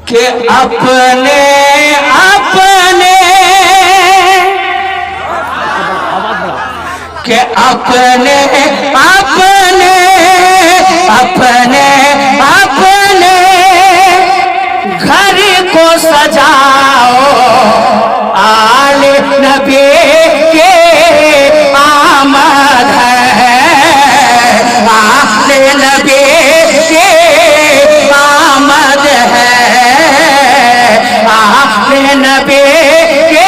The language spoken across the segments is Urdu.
کہ اپنے اپنے کہ اپنے اپنے اپنے اپنے گھر کو سجاؤ آل نبی کے آمد ہے آل نبی کے آمد ہے آل نبی کے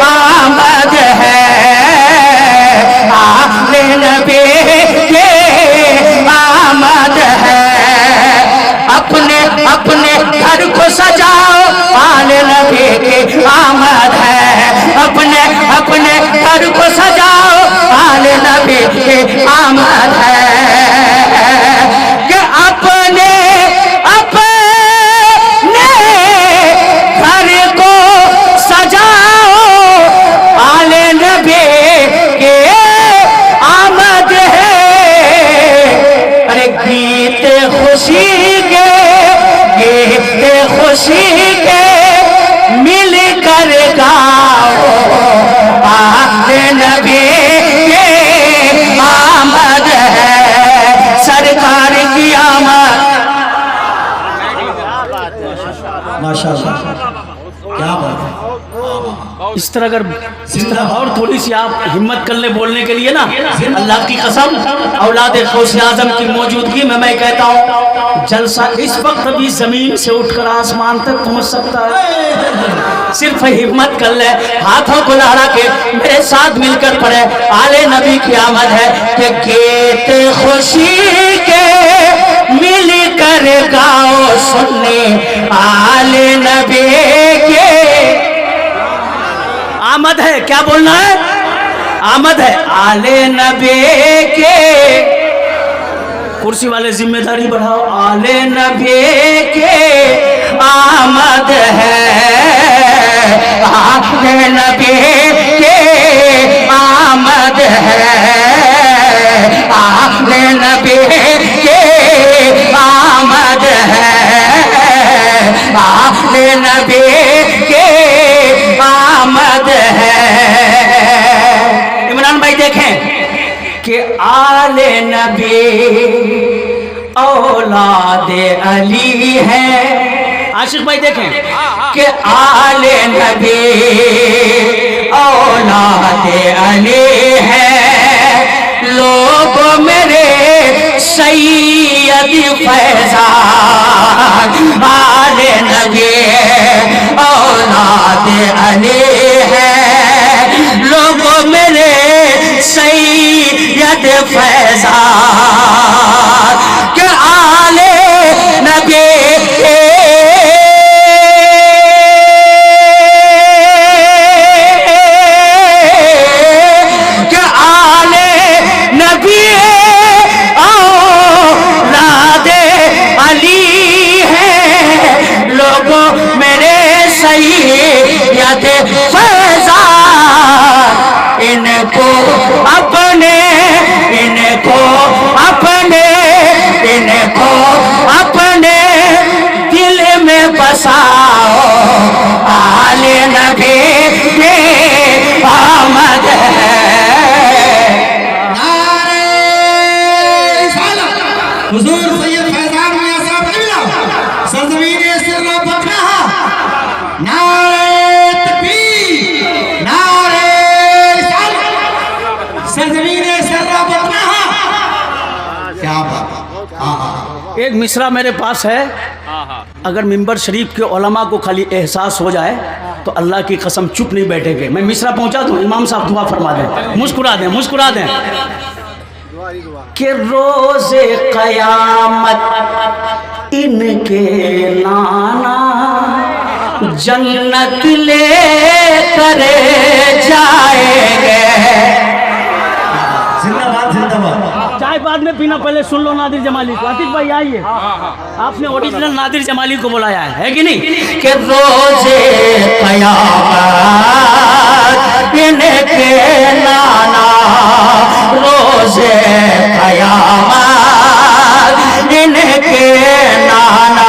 آمد ہے آل نبی کے آمد ہے اپنے اپنے گھر کو سجاؤ آل نبی کی آمد ہے اپنے اپنے گھر کو سجاؤ آل نبی کی آمد ہے کہ اپنے اپنے گھر کو سجاؤ آل نبی کی آمد ہے ارے گیت خوشی کے گیت خوشی کے مل کر گاؤ آل نبی کی آمد ہے سرکار کی آمد ماشاءاللہ کیا بات ہے اس طرح اور تھوڑی سی آپ ہمت کر لیں بولنے کے لیے نا اللہ کی قسم اولاد غوث اعظم کی موجودگی میں کہتا ہوں جلسہ اس وقت بھی زمین سے اٹھ کر آسمان تک پہنچ سکتا ہے صرف ہمت کر لیں ہاتھوں کو لہرا کے میرے ساتھ مل کر پڑھے آل نبی کی آمد ہے کہ گیت خوشی کے مل کر گاؤ سننے آل نبی کے آمد ہے کیا بولنا ہے آمد ہے آل نبی کے کرسی والے ذمہ داری بڑھاؤ آل نبی کے آمد ہے آل نبی کے آمد ہے آل نبی کے آمد ہے آل نبی کے آمد ہے عمران بھائی دیکھیں کہ آل نبی اولاد علی ہے عاشق بھائی دیکھیں کہ آل نبی اولاد علی ہے لوگ میرے سید فیضان آل نبی اولاد علی ہے لوگ میرے سید فیضان کہ آل نبی کہ آل نبی اولاد علی ہے لوگوں میرے سید فیضان ان کو اپنے ان کو اپنے ان کو اپنے دل میں بساؤ آل نبی کی آمد ہے حضور سید فیضان میاں صاحب قبلہ سرزمین سر بکرہ نعرہ تکبیر نعرہ رسالت سرزمین سر بکرہ کیا بات ایک مصرع میرے پاس ہے اگر منبر شریف کے علماء کو خالی احساس ہو جائے تو اللہ کی قسم چپ نہیں بیٹھیں گے میں مصرع پہنچا دوں امام صاحب دعا فرما دیں مسکرا دیں مسکرا دیں کہ روز قیامت ان کے نانا جنت لے کر جائیں گے زندہ باد زندہ باد چائے بعد میں پینا پہلے سن لو نادر جمالی کو عاطف بھائی آئیے آپ نے اوریجنل نادر جمالی کو بلایا ہے کہ نہیں کہ روز قیامت ان کے نانا روز قیامت ان کے نانا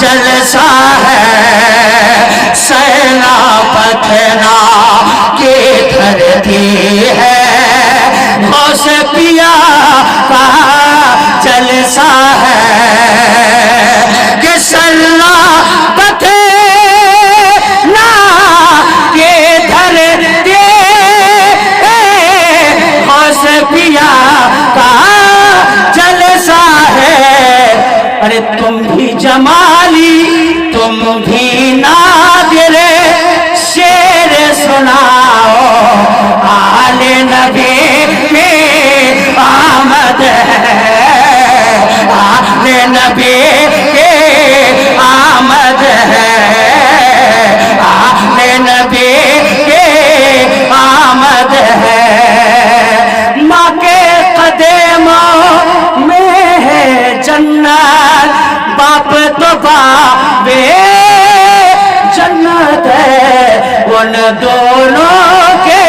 جلسہ ہے سینا پتنا کی دھرتی ہے غوث پیا کا جلسہ ہے کہ سینا پتنا کی دھرتی غوث پیا کا جلسہ ہے ارے تم بھی جمالی تم بھی نادر شعر سناؤ آل نبی میں آمد ہے آل نبی کے آمد ہے آل نبی کے آمد ہے ماں کے قدموں میں ہے جنت باپ تو باب جنت ہے ان دونوں کے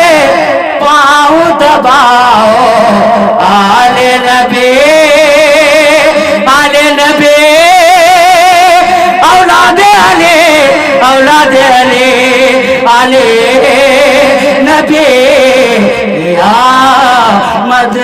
پاؤں دباؤ آل نبی اولاد علی اولاد علی علی نبی آمد